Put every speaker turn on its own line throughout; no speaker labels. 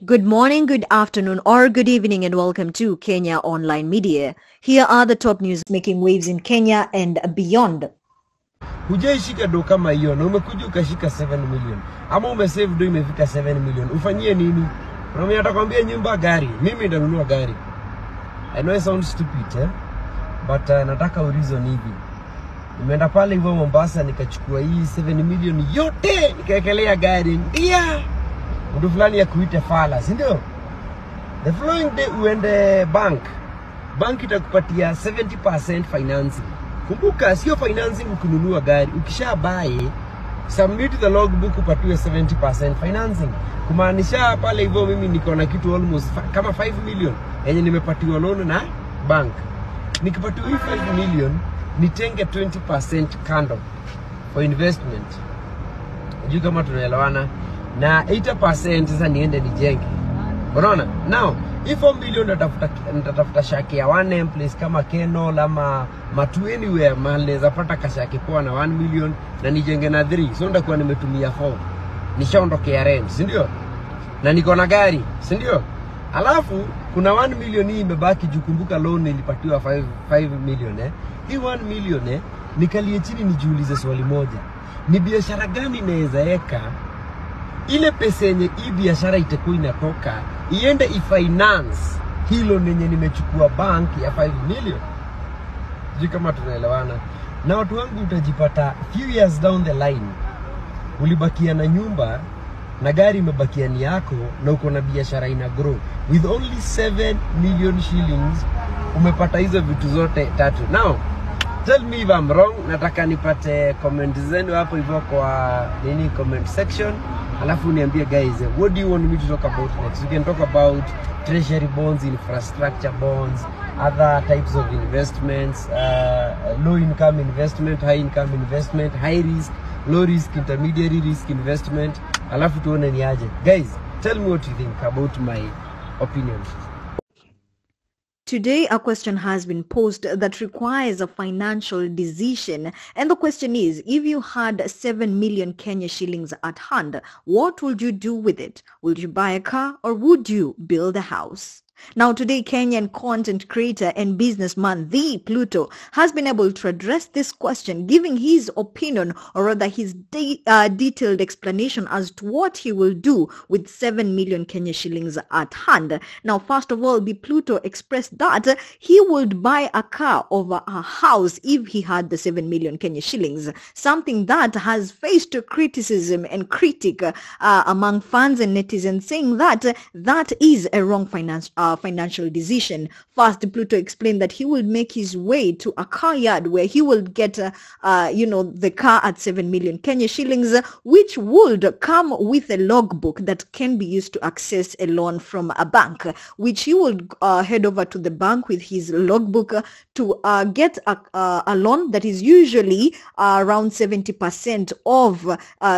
Good morning, good afternoon, or good evening, and welcome to Kenya Online Media. Here are the top news making waves in Kenya and beyond.
Hujaishika do kama hiyo na umekuja ukashika 7 million. Ama umesave do imefika 7 million. Ufanyie nini? Mimi atakwambia nyumba, gari. Mimi nitanunua gari. I know it sounds stupid, but nataka reason hivi. Nimeenda pale hivyo Mombasa nikachukua hii 7 million yote nikaekelea gari. Ndia. Mtu fulani ya kuita fala, si ndio? The following day uende bank itakupatia 70% financing. Kumbuka sio financing ukinunua gari, ukisha buy submit the logbook upatiwe 70% financing. Kumaanisha pale hivyo mimi niko na kitu almost kama 5 million yenye nimepatiwa loan na bank. Nikipatiwa hii 5 million nitenge 20% kando for investment. Unajua kama tunaelewana, na 80% sasa niende nijenge. Unaona? Now, if 4 million natafuta shaki ya 1M place kama Keno ama Matu anywhere mahali naweza pata kashaki kwa na 1 million na nijenge na 3. So ndakuwa nimetumia 4. Nishaondokea rent, si ndio? Na niko na gari, si ndio? Alafu kuna 1 million hii imebaki jukumbuka loan nilipatiwa 5 million Hii 1 million nikalie chini nijiulize swali moja. Ni biashara gani naweza eka ile pesa yenye hii biashara itakuwa inatoka iende ifinance hilo nenye nimechukua bank ya 5 million. Juu kama tunaelewana. Na watu wangu utajipata few years down the line ulibakia na nyumba na gari imebakia ni yako na uko na biashara ina grow with only 7 million shillings. Umepata hizo vitu zote tatu. Now tell me if I'm wrong. Nataka nipate comment zenu hapo hivyo kwa comment section. Alafu niambie guys, what do you want me to talk about next? We can talk about treasury bonds, infrastructure bonds, other types of investments, low income investment, high income investment, high risk, low risk, intermediary risk investment. Alafu tuone ni aje. Guys, tell me what you think about my opinion.
Today, a question has been posed that requires a financial decision. And the question is, if you had 7 million Kenya shillings at hand, what would you do with it? Would you buy a car or would you build a house? Now, today, Kenyan content creator and businessman, the Pluto, has been able to address this question, giving his opinion, or rather his detailed explanation as to what he will do with 7 million Kenya shillings at hand. Now, first of all, the Pluto expressed that he would buy a car over a house if he had the 7 million Kenya shillings, something that has faced criticism and critique among fans and netizens, saying that that is a wrong financial decision. First, Pluto explained that he will make his way to a car yard where he will get, the car at 7 million Kenya shillings, which would come with a logbook that can be used to access a loan from a bank, which he would head over to the bank with his logbook to get a loan that is usually around 70% of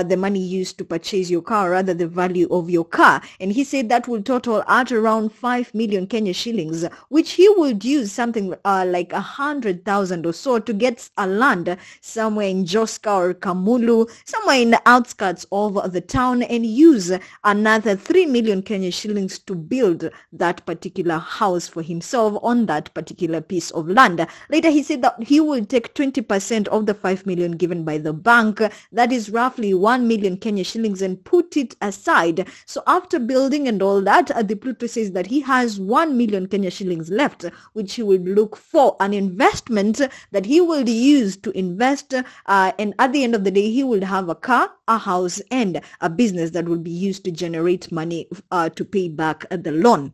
the money used to purchase your car, rather the value of your car. And he said that will total at around 5 million Kenya shillings, which he would use something like 100,000 or so to get a land somewhere in Joska or Kamulu, somewhere in the outskirts of the town, and use another 3 million Kenya shillings to build that particular house for himself on that particular piece of land. Later, he said that he will take 20% of the 5 million given by the bank, that is roughly 1 million Kenya shillings, and put it aside. So after building and all that, the Pluto says that he has 1 million Kenya shillings left, which he will look for an investment that he will use to invest, and at the end of the day, he will have a car, a house, and a business that will be used to generate money to pay back the loan.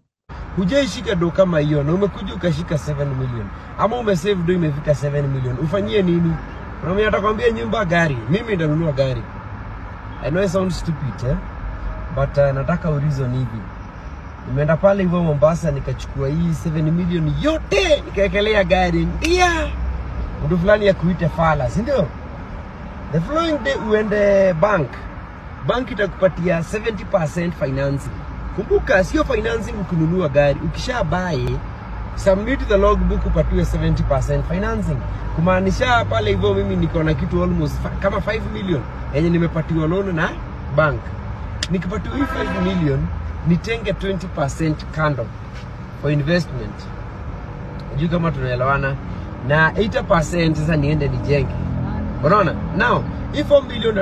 Hujaishika do kama hiyo na umekuja ukashika 7 million. Ama umesave do imefika 7 million. Ufanyie nini? Mimi atakwambia nyumba, gari. Mimi nitanunua gari. I know it sounds stupid, but nataka reason hivi. Nimeenda pale hivyo Mombasa nikachukua hii 7 million yote nikaekelea gari. Ndia. Mtu fulani ya kuita fala, si ndio? The following day uende bank itakupatia 70% financing. Kumbuka sio financing ukinunua gari, ukisha buy submit the logbook upatiwe 70% financing. Kumaanisha pale hivyo mimi niko na kitu almost kama 5 million yenye nimepatiwa loan na bank. Nikipatiwa hii 5 million nitenge 20% kando for investment. Juu kama tunaelewana, na 80% sasa niende nijenge. Unaona? Now, if 4 million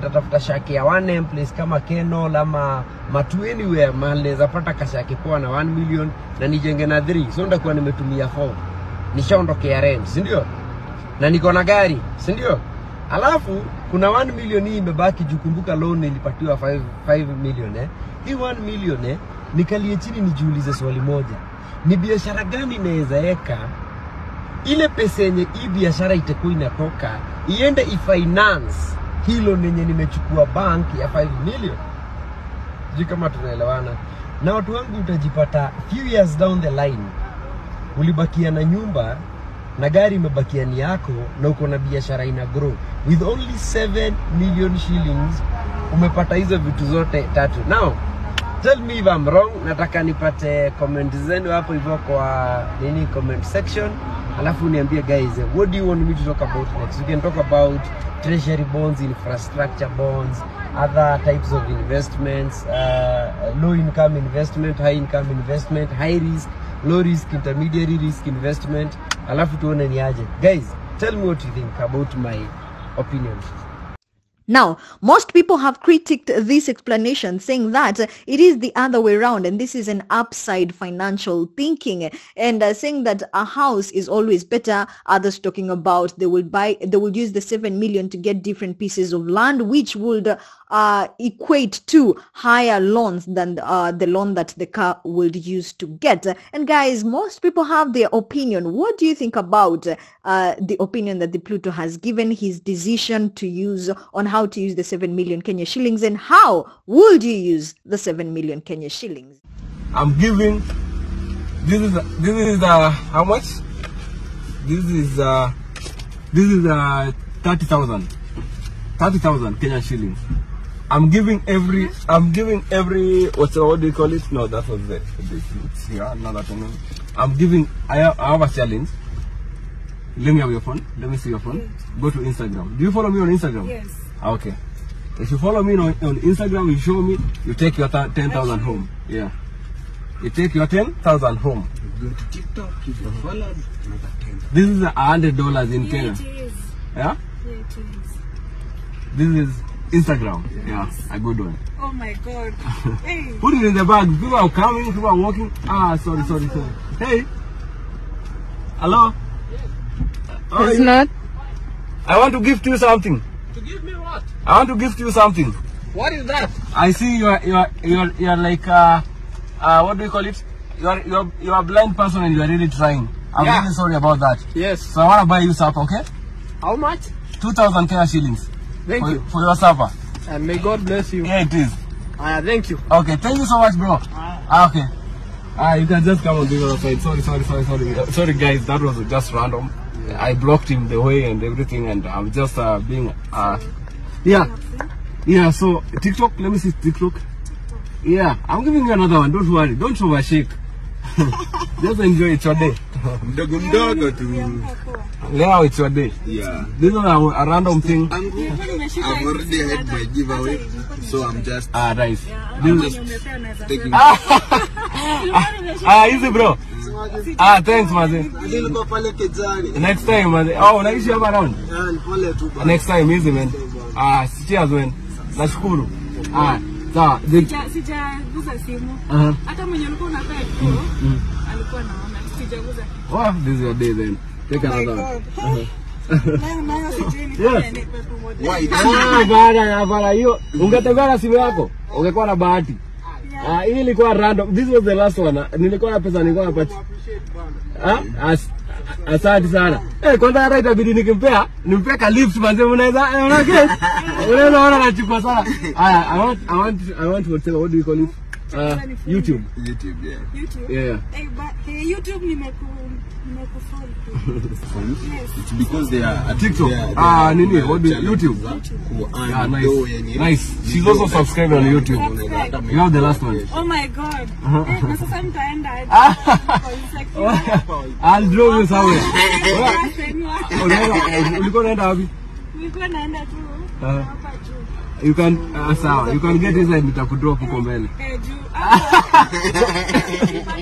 natafuta shaki ya 1M place kama Keno ama Matu anywhere mahali naweza pata kashaki kwa na 1 million na nijenge na 3. So ndakuwa nimetumia 4. Nishaondokea rent, si ndio? Na niko na gari, si ndio? Alafu kuna 1 million hii imebaki jukumbuka loan nilipatiwa 5 million Hii 1 million nikalie chini nijiulize swali moja. Ni biashara gani naweza eka ile pesa yenye hii biashara itakuwa inatoka iende ifinance hilo nenye nimechukua bank ya 5 million. Juu kama tunaelewana. Na watu wangu utajipata few years down the line ulibakia na nyumba na gari imebakia ni yako na uko na biashara ina grow with only 7 million shillings. Umepata hizo vitu zote tatu. Now tell me if I'm wrong. Nataka nipate comment zenu hapo hivyo kwa nini comment section. Alafu niambie guys, what do you want me to talk about next? We can talk about treasury bonds, infrastructure bonds, other types of investments, low income investment, high income investment, high risk, low risk, intermediary risk investment. Alafu tuone ni aje. Guys, tell me what you think about my opinion.
Now, most people have critiqued this explanation, saying that it is the other way around, and this is an upside financial thinking, and saying that a house is always better. Others talking about they will use the 7 million to get different pieces of land, which would equate to higher loans than the loan that the car will use to get. And guys, most people have their opinion. What do you think about the opinion that the Pluto has given, his decision to use on how to use the 7 million Kenya shillings, and how would you use the 7 million Kenya shillings?
I'm giving, this is how much? This is 30,000 Kenya shillings. I'm giving every, what do you call it? No, that was this here, not that one. I'm giving, I have a challenge. Let me have your phone. Let me see your phone. Go to Instagram. Do you follow me on Instagram?
Yes.
Okay. If you follow me on Instagram, you show me, you take your 10,000 home. Yeah. You take your 10,000 home.
You go to TikTok, if you follow, another 10,000.
This is $100 in Kenya.
It is.
Yeah?
Yeah, it is.
This is Instagram. Yeah, a good one.
Oh my God. Hey.
Put it in the bag. People are coming, people are walking. Ah, sorry. Hey. Hello?
It's not.
I want to gift you something.
To give me what?
I want to gift you something.
What is that?
I see you are like what do you call it? You are a blind person and you are really trying. I'm really sorry about that.
Yes.
So I want to buy you supper, okay?
How much?
2,000 Kenya shillings.
Thank you.
For your supper.
And may God bless you.
Yeah, it is.
Thank you.
Okay, thank you so much, bro. Okay. You can just come and give us a side. Sorry guys, that was just random. I blocked him the way and everything, and I'm just being yeah. So TikTok, let me see TikTok. Yeah, I'm giving you another one. Don't worry, don't overshake. Just enjoy it your day.
Mdogo tu.
Now it's your day.
Yeah.
This is a random thing.
I've already had my giveaway, so I'm just
nice.
taking
Easy bro. Thanks maze. Next time maze. Oh, unaishi hapa around? Next time easy man. Cheers man. Nashukuru. Sawa.
Sijaguza simu. Hata mwenye alikuwa unapea alikuwa naona sijaguza.
Oh, this is your day then. Take another one.
Nayo sijui ni pamoja.
Bana hiyo ungetembea na simu yako ungekuwa na bahati. Hii ilikuwa random. This was the last one. Nilikuwa na pesa nilikuwa napata. Asante sana. Kwanza hata itabidi nimpea ka lift manze unaweza unaona nachukua sana. I want to tell, what do you call it? YouTube. Yeah.
Hey, YouTube nimekufollow. Yes.
It's because they are
TikTok. Nini? What do YouTube? Yeah, nice. She's also subscribed on YouTube. You have the last one.
Oh my God. Na sasa mtaenda.
I'll draw you somewhere. Ulikuwa unaenda wapi?
Nilikuwa naenda tu hapa juu.
You can sawa. You can get inside, nitakudrop huko mbele.
Juu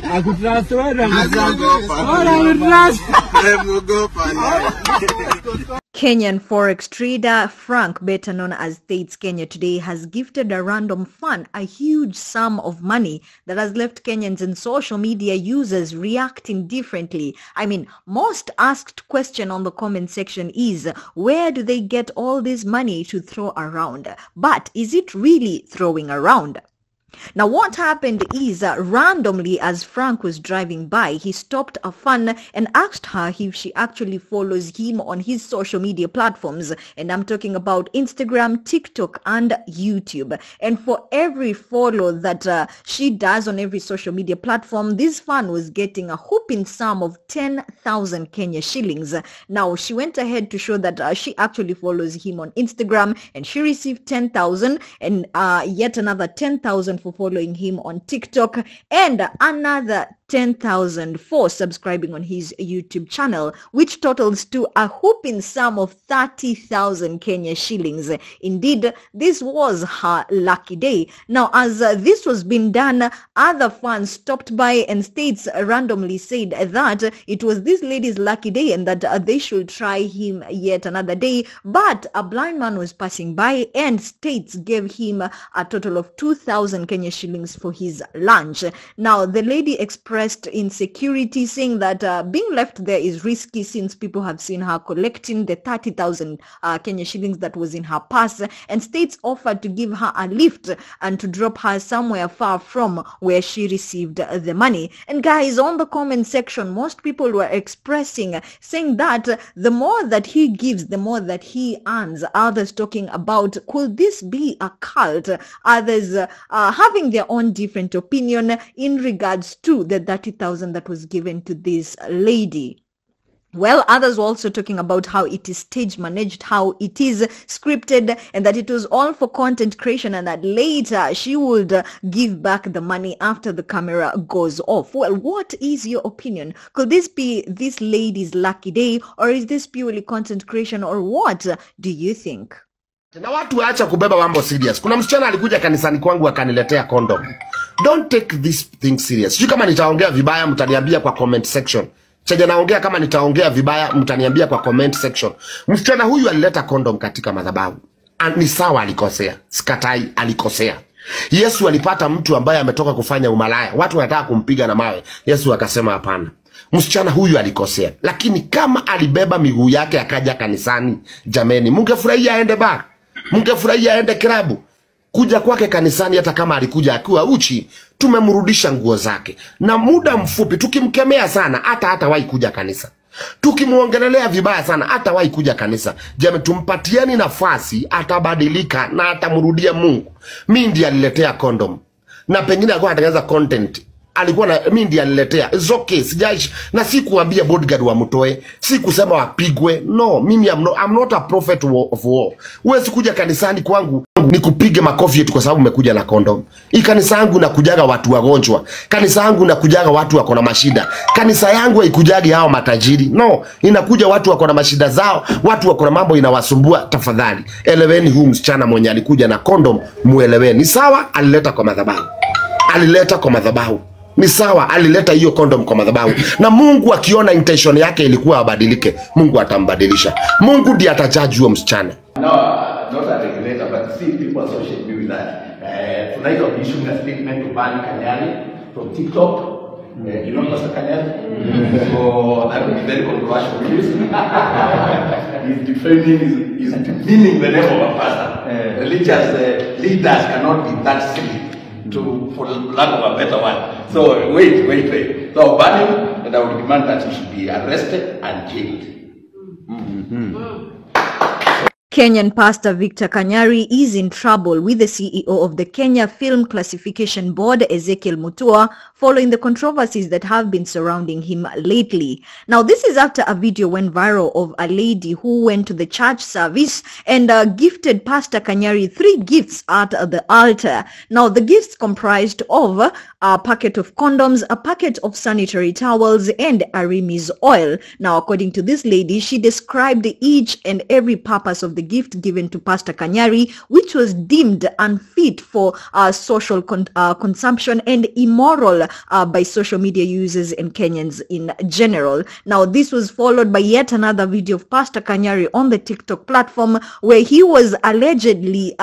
Akutrust
Kenyan forex trader Frank, better known as States Kenya today, has gifted a random fan a huge sum of money that has left Kenyans and social media users reacting differently. I mean, most asked question on the comment section is, where do they get all this money to throw around? But is it really throwing around? Now, what happened is randomly, as Frank was driving by, he stopped a fan and asked her if she actually follows him on his social media platforms. And I'm talking about Instagram, TikTok, and YouTube. And for every follow that she does on every social media platform, this fan was getting a whopping sum of 10,000 Kenya shillings. Now, she went ahead to show that she actually follows him on Instagram, and she received 10,000 and yet another 10,000 for following him on TikTok, and another 10,000 for subscribing on his YouTube channel, which totals to a whopping sum of 30,000 Kenya shillings. Indeed, this was her lucky day. Now, as this was being done, other fans stopped by, and States randomly said that it was this lady's lucky day and that they should try him yet another day. But a blind man was passing by, and States gave him a total of 2,000 Kenya shillings for his lunch. Now, the lady expressed insecurity, saying that being left there is risky since people have seen her collecting the 30,000 Kenya shillings that was in her purse, and States offered to give her a lift and to drop her somewhere far from where she received the money. And guys, on the comment section, most people were expressing, saying that the more that he gives, the more that he earns. Others talking about, could this be a cult? Others having their own different opinion in regards to the 30,000 that was given to this lady. Well, others were also talking about how it is stage managed, how it is scripted, and that it was all for content creation, and that later she would give back the money after the camera goes off. Well, what is your opinion? Could this be this lady's lucky day, or is this purely content creation, or what do you think?
Na watu waacha kubeba mambo serious. Kuna msichana alikuja kanisani kwangu akaniletea condom. Don't take this thing serious. Sijui kama nitaongea vibaya mtaniambia kwa comment section. Chaja naongea kama nitaongea vibaya mtaniambia kwa comment section. Msichana huyu alileta condom katika madhabahu. Ni sawa, alikosea. Sikatai, alikosea. Yesu alipata mtu ambaye ametoka kufanya umalaya. Watu wanataka kumpiga na mawe. Yesu akasema hapana. Msichana huyu alikosea. Lakini kama alibeba miguu yake akaja kanisani, jameni, mungefurahia aende bar. Mungefurahia aende klabu. Kuja kwake kanisani, hata kama alikuja akiwa uchi, tumemrudisha nguo zake. Na muda mfupi tukimkemea sana, hatawahi kuja kanisa. Tukimuongelelea vibaya sana, hatawahi kuja kanisa. Jamani, tumpatieni nafasi, atabadilika na atamrudia Mungu. Mimi ndiye aliletea condom. Na pengine alikuwa anatengeneza content. Alikuwa na mimi ndiye aliletea. It's okay, sijaishi. Na si kuambia bodyguard wa mtoe, si kusema wapigwe. No, mimi I'm not a prophet of war. Wewe sikuja kanisani kwangu nikupige makofi eti kwa sababu umekuja na condom. Hii kanisa yangu nakujaga watu wagonjwa. Kanisa yangu nakujaga watu wako na mashida. Kanisa yangu haikujagi hao matajiri. No, inakuja watu wako na mashida zao, watu wako na mambo inawasumbua. Tafadhali eleweni huyu msichana mwenye alikuja na condom, mueleweni. Ni sawa, alileta kwa madhabahu. Alileta kwa madhabahu. Ni sawa, alileta hiyo condom kwa madhabahu. Na Mungu akiona intention yake ilikuwa abadilike, Mungu atambadilisha. Mungu ndiye atajudge huyo msichana.
No, not a regulator, but see, people associate me with that. Tonight I'll be issuing a statement to ban Kanyari from TikTok. You know Pastor Kanyari? So that will be very controversial news. He's defending, he's demeaning the name of a pastor. Religious leaders cannot be that silly, for lack of a better one. So wait. So I'll ban him, and I will demand that he should be arrested and jailed.
Kenyan pastor Victor Kanyari is in trouble with the CEO of the Kenya Film Classification Board, Ezekiel Mutua, following the controversies that have been surrounding him lately. Now, this is after a video went viral of a lady who went to the church service and gifted Pastor Kanyari 3 gifts at the altar. Now, the gifts comprised of a packet of condoms, a packet of sanitary towels, and Arimi's oil. Now, according to this lady, she described each and every purpose of the gift given to Pastor Kanyari, which was deemed unfit for social consumption and immoral by social media users and Kenyans in general. Now, this was followed by yet another video of Pastor Kanyari on the TikTok platform where he was allegedly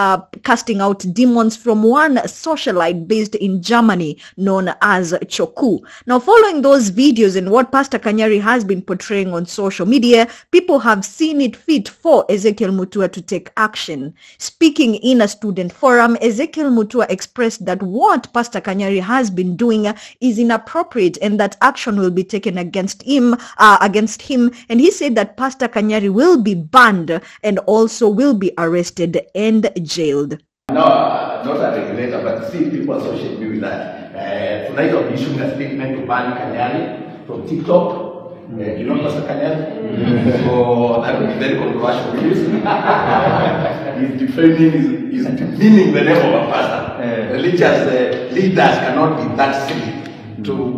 casting out demons from one socialite based in Germany known as Choku. Now, following those videos and what Pastor Kanyari has been portraying on social media, people have seen it fit for Ezekiel Mutua to take action. Speaking in a student forum, Ezekiel Mutua expressed that what Pastor Kanyari has been doing is inappropriate and that action will be taken against him, and he said that Pastor Kanyari will be banned and also will be arrested and jailed.
No, not a regulator, but see, people associate me with that. Tonight I'll be issuing a statement to ban Kanyari from TikTok. You know Pastor Kanyari? So that will be very controversial. He's defending, he's demeaning the name of a pastor. Religious leaders cannot be that silly,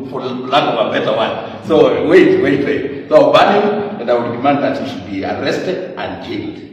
for lack of a better one. So wait. So ban him, and I would demand that he should be arrested and jailed.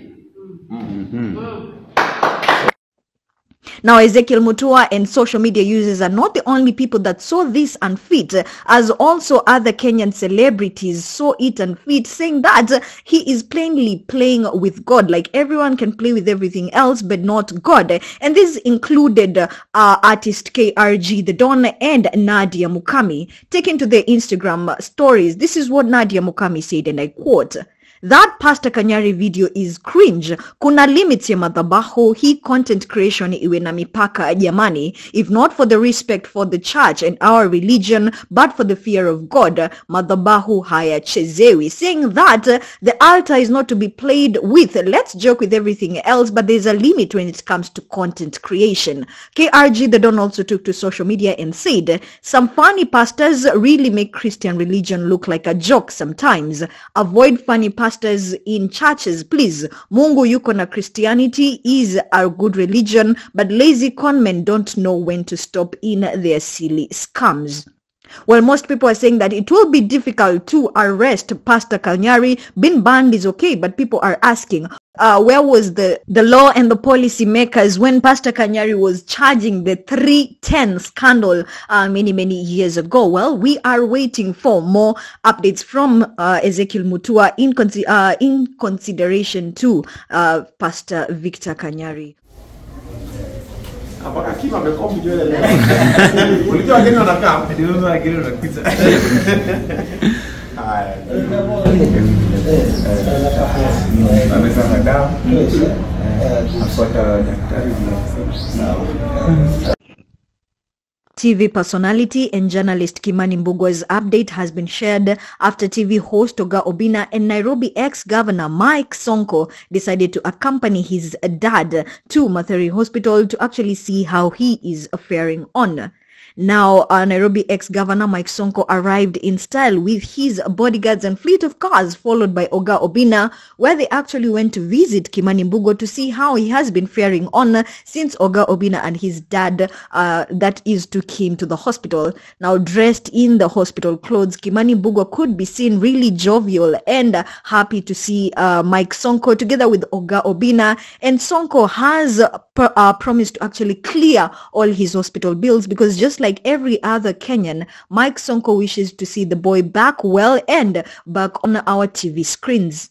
Now, Ezekiel Mutua and social media users are not the only people that saw this unfit, as also other Kenyan celebrities saw it unfit, saying that he is plainly playing with God. Like, everyone can play with everything else, but not God. And this included artist KRG The Don and Nadia Mukami. Taken to their Instagram stories, this is what Nadia Mukami said, and I quote, "That Pastor Kanyari video is cringe. Kuna limits ya madhabahu, hii content creation iwe na mipaka jamani. If not for the respect for the church and our religion, but for the fear of God, madhabahu hayachezewi." Saying that the altar is not to be played with. Let's joke with everything else, but there's a limit when it comes to content creation. KRG The Don also took to social media and said, "Some funny pastors really make Christian religion look like a joke sometimes. Avoid funny pastors in churches, please. Mungu yuko na Christianity is a good religion, but lazy conmen don't know when to stop in their silly scams." Well, most people are saying that it will be difficult to arrest Pastor Kanyari. Being banned is okay, but people are asking, where was the law and the policy makers when Pastor Kanyari was charging the 310 scandal many years ago? Well, we are waiting for more updates from Ezekiel Mutua in consideration to Pastor Victor Kanyari. TV personality and journalist Kimani Mbugwa's update has been shared after TV host Oga Obina and Nairobi ex-governor Mike Sonko decided to accompany his dad to Mathari Hospital to actually see how he is faring on. Now, Nairobi ex-governor Mike Sonko arrived in style with his bodyguards and fleet of cars, followed by Oga Obina, where they actually went to visit Kimani Mbugwa to see how he has been faring on since Oga Obina and his dad, that is, took him to the hospital. Now, dressed in the hospital clothes, Kimani Mbugwa could be seen really jovial and happy to see Mike Sonko together with Oga Obina, and Sonko has promised to actually clear all his hospital bills, because just like every other Kenyan, Mike Sonko wishes to see the boy back well and back on our TV screens.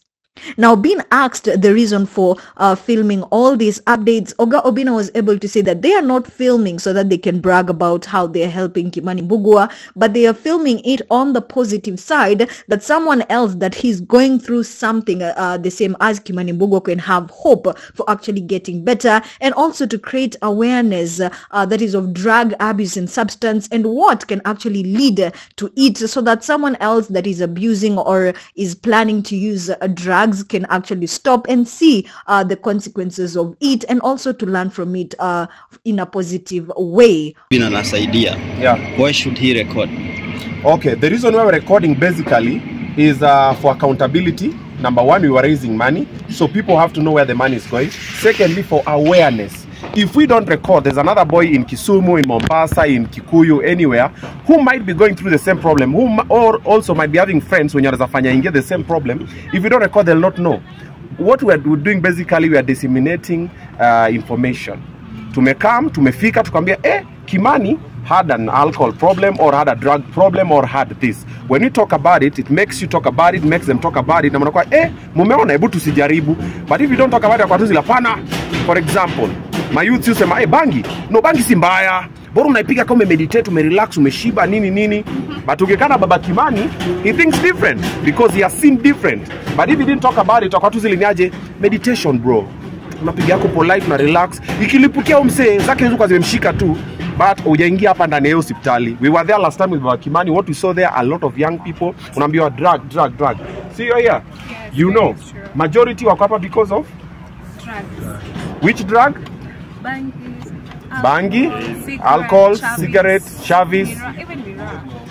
Now, being asked the reason for filming all these updates, Oga Obina was able to say that they are not filming so that they can brag about how they are helping Kimani Mbugwa, but they are filming it on the positive side, that someone else that he's going through something the same as Kimani Mbugwa can have hope for actually getting better, and also to create awareness that is of drug abuse and substance and what can actually lead to it, so that someone else that is abusing or is planning to use drugs can actually stop and see the consequences of it, and also to learn from it in a positive way.
Been a nice idea.
Yeah.
Why should he record?
Okay, the reason why we're recording basically is for accountability. Number one, we were raising money, so people have to know where the money is going. Secondly, for awareness. If we don't record, there's another boy in Kisumu, in Mombasa, in Kikuyu, anywhere, who might be going through the same problem, or also might be having friends when you're in the same problem. If you don't record, they'll not know. what we're doing basically, we are disseminating information. Tumefika, tukwambia, Kimani had an alcohol problem or had a drug problem or had this. When you talk about it, it makes you talk about it, makes them talk about it. Na mnakuwa, mumeona, hebu tusijaribu. But if you don't talk about it, kwa tuzi lapana. For example, my youth you say, bangi. No, bangi si mbaya. Bora unaipiga kama meditate, umerelax, umeshiba, nini. But ukikana baba Kimani, he thinks different because he has seen different. But if he didn't talk about it, kwa tuzi liniaje, meditation bro. Unapiga yako polite, na relax. Ikilipukia umse, zake hizo kwa zimemshika tu. But ujaingia hapa ndani ya hospitali. We were there last time with Baba Kimani. What we saw there, a lot of young people. Unaambiwa drug. See you here?
Yes,
you know,
true.
Majority wako hapa because of?
Drugs.
Which drug?
Bangi,
alcohol, cigarette, Chavis.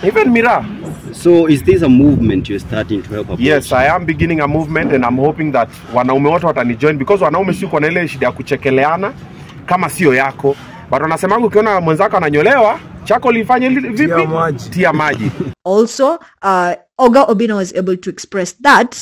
Even Mira.
So is this a movement you're starting to help?
Yes, I am beginning a movement and I'm hoping that wanaume wote watanijoin because wanaume si kwa ile shida ya kuchekeleana kama sio yako. But wanasema ukiona mwenzako ananyolewa, chako lifanye vipi? Tia maji.
Also, Oga Obina was able to express that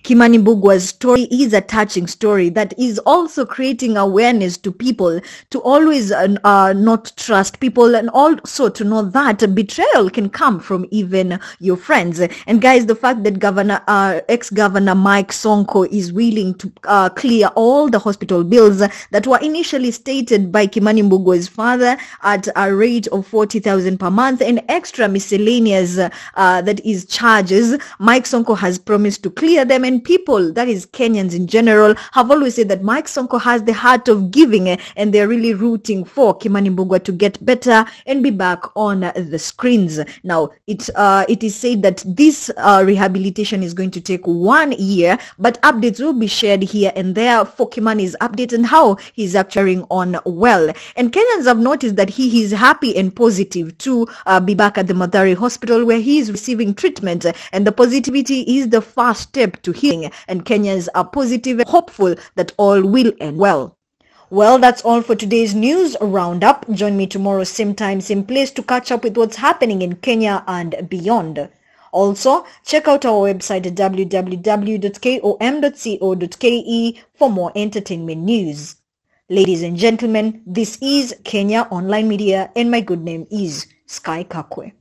Kimani Mbugwa's story is a touching story that is also creating awareness to people to always not trust people, and also to know that betrayal can come from even your friends. And guys, the fact that ex-governor Mike Sonko is willing to clear all the hospital bills that were initially stated by Kimani Mbugwa's father at a rate of 40,000 per month and extra miscellaneous that is charges, Mike Sonko has promised to clear them. And people, that is Kenyans in general, have always said that Mike Sonko has the heart of giving, and they're really rooting for Kimani Mbugwa to get better and be back on the screens. Now, it is said that this rehabilitation is going to take 1 year, but updates will be shared here and there for Kimani's update and how he's actually on well. And Kenyans have noticed that he is happy and positive to be back at the Mathare Hospital where he is receiving treatment, and the positivity is the first step to healing, and Kenyans are positive and hopeful that all will end well. Well, that's all for today's news roundup. Join me tomorrow, same time, same place, to catch up with what's happening in Kenya and beyond. Also, check out our website at www.kom.co.ke for more entertainment news. Ladies and gentlemen, this is Kenya Online Media, and my good name is Sky Kakwe.